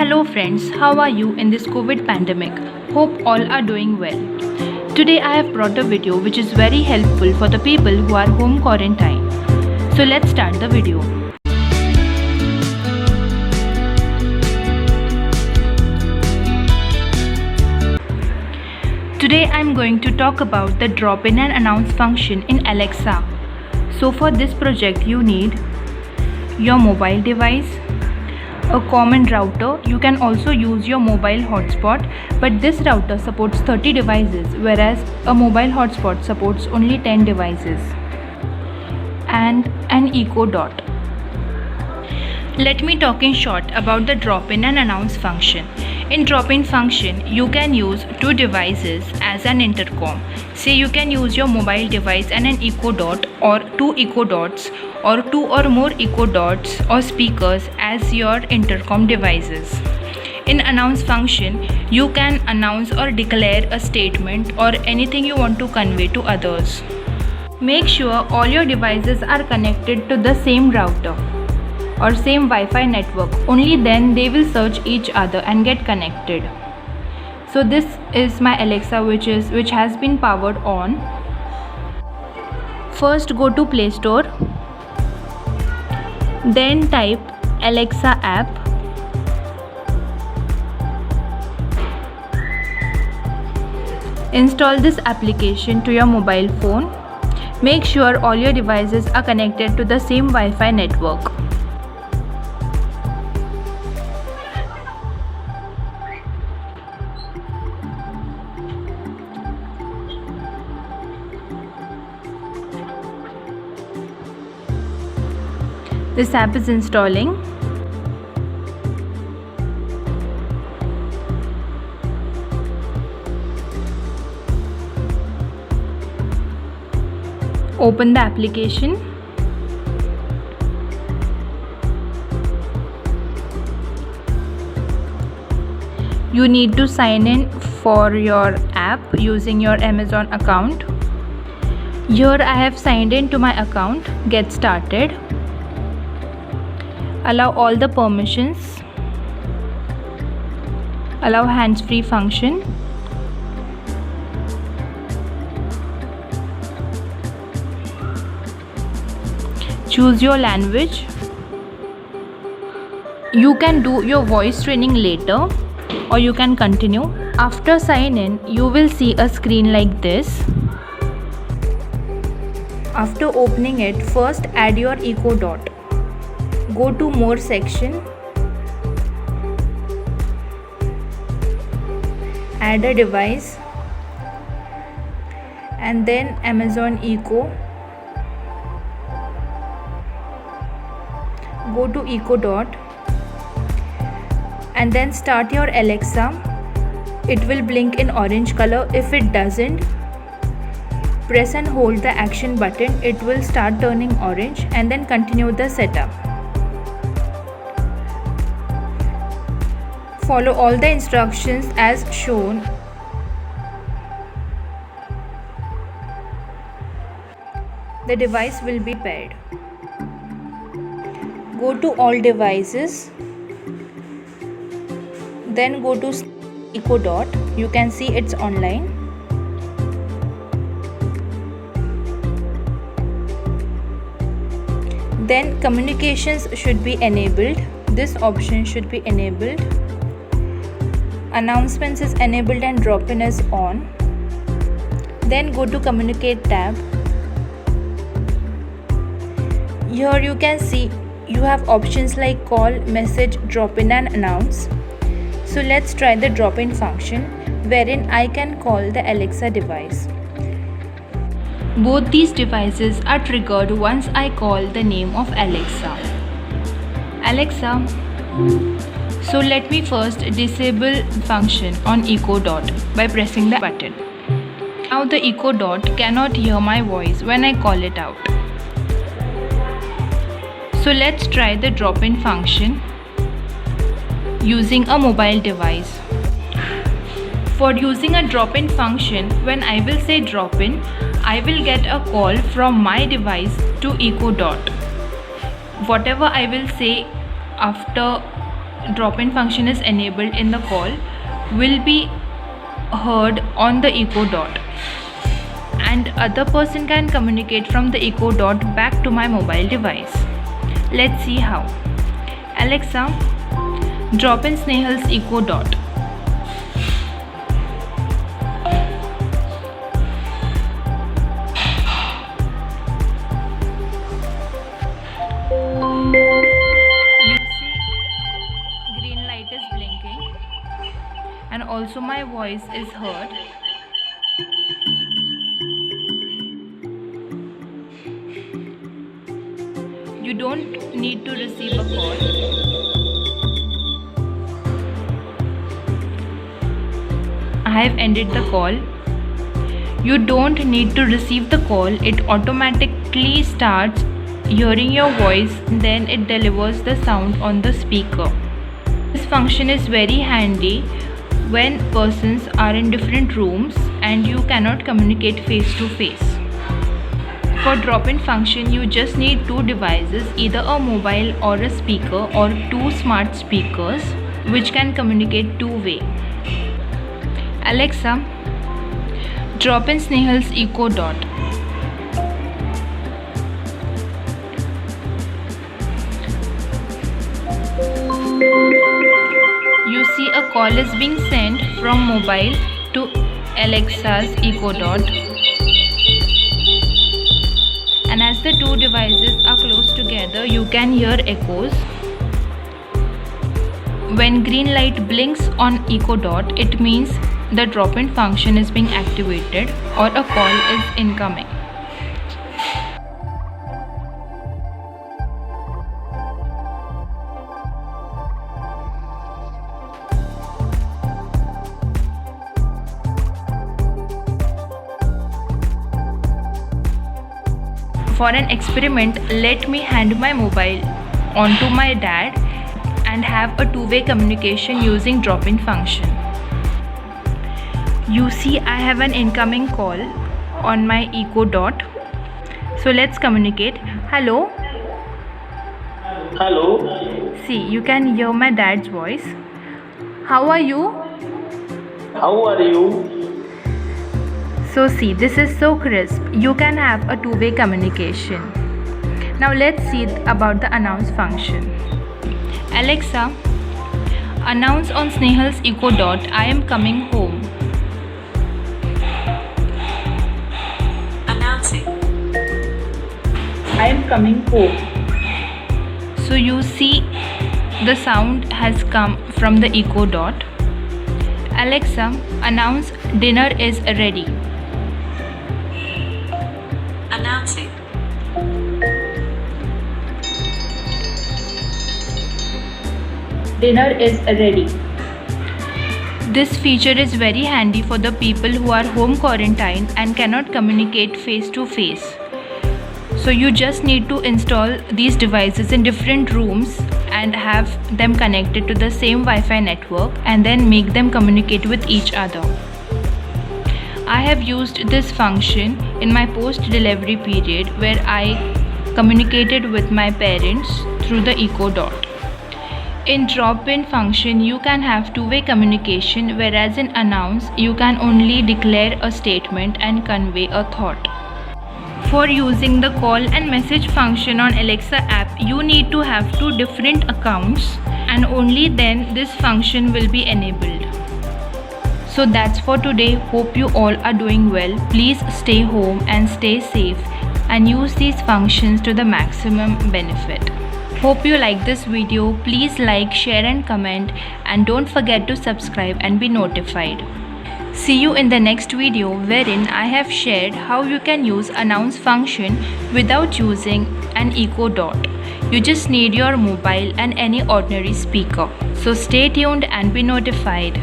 Hello friends, how are you in this COVID pandemic? Hope all are doing well. Today I have brought a video which is very helpful for the people who are home quarantine. So let's start the video. Today I am going to talk about the drop-in and announce function in Alexa. So for this project you need your mobile device, a common router. You can also use your mobile hotspot, but this router supports 30 devices whereas a mobile hotspot supports only 10 devices, and an Echo Dot. Let me talk in short about the drop-in and announce function. In drop-in function, you can use two devices as an intercom. Say you can use your mobile device and an Echo Dot, or two Echo Dots, or two or more Echo Dots or speakers as your intercom devices. In announce function, you can announce or declare a statement or anything you want to convey to others. Make sure all your devices are connected to the same router or same Wi-Fi network. Only then they will search each other and get connected. So this is my Alexa which has been powered on. First go to Play Store, then type Alexa app. Install this application to your mobile phone. Make sure all your devices are connected to the same Wi-Fi network. This app is installing. Open the application. You need to sign in for your app using your Amazon account. Here I have signed in to my account. Get started. Allow all the permissions. Allow hands-free function. Choose your language. You can do your voice training later or you can continue. After sign in, you will see a screen like this. After opening it, first add your Echo Dot. Go to more section, add a device, and then Amazon Echo. Go to Echo Dot and then start your Alexa. It will blink in orange color. If it doesn't, press and hold the action button. It will start turning orange, and then continue the setup. Follow all the instructions as shown. The device will be paired. Go to all devices. Then go to Echo Dot. You can see it's online. Then communications should be enabled. This option should be enabled. Announcements is enabled and drop-in is on. Then go to Communicate tab. Here you can see you have options like call, message, drop-in and announce. So let's try the drop-in function wherein I can call the Alexa device. Both these devices are triggered once I call the name of Alexa. Alexa. So let me first disable function on Echo Dot by pressing the button. Now the Echo Dot cannot hear my voice when I call it out. So let's try the drop-in function using a mobile device. For using a drop-in function, when I will say drop-in, I will get a call from my device to Echo Dot. Whatever I will say after drop-in function is enabled in the call will be heard on the echo dot, and other person can communicate from the echo dot back to my mobile device. Let's see how. Alexa, drop in Snehal's echo dot. You see green light is blinking and also my voice is heard. You don't need to receive a call. I have ended the call. You don't need to receive the call. It automatically starts hearing your voice, then it delivers the sound on the speaker. This function is very handy when persons are in different rooms and you cannot communicate face to face. For drop-in function, you just need two devices, either a mobile or a speaker, or two smart speakers which can communicate two-way. Alexa, drop in Snehal's echo dot. You see a call is being sent from mobile to Alexa's echo dot. And as the two devices are close together, you can hear echoes. When green light blinks on echo dot, it means the drop-in function is being activated or a call is incoming. For an experiment, let me hand my mobile onto my dad and have a two-way communication using drop-in function. You see, I have an incoming call on my echo dot. So let's communicate. Hello. Hello. See, you can hear my dad's voice. How are you? How are you? So see, this is so crisp. You can have a two-way communication. Now let's see about the announce function. Alexa, announce on Snehal's echo dot, I am coming home. Announcing. I am coming home. So you see the sound has come from the echo dot. Alexa, announce dinner is ready. Announcing. Dinner is ready. This feature is very handy for the people who are home quarantined and cannot communicate face to face. So you just need to install these devices in different rooms and have them connected to the same Wi-Fi network and then make them communicate with each other. I have used this function in my post-delivery period where I communicated with my parents through the echo dot. In drop-in function, you can have two-way communication, whereas in announce, you can only declare a statement and convey a thought. For using the call and message function on Alexa app, you need to have two different accounts and only then this function will be enabled. So that's for today. Hope you all are doing well. Please stay home and stay safe and use these functions to the maximum benefit. Hope you like this video. Please like, share and comment, and don't forget to subscribe and be notified. See you in the next video wherein I have shared how you can use announce function without using an echo dot. You just need your mobile and any ordinary speaker. So stay tuned and be notified.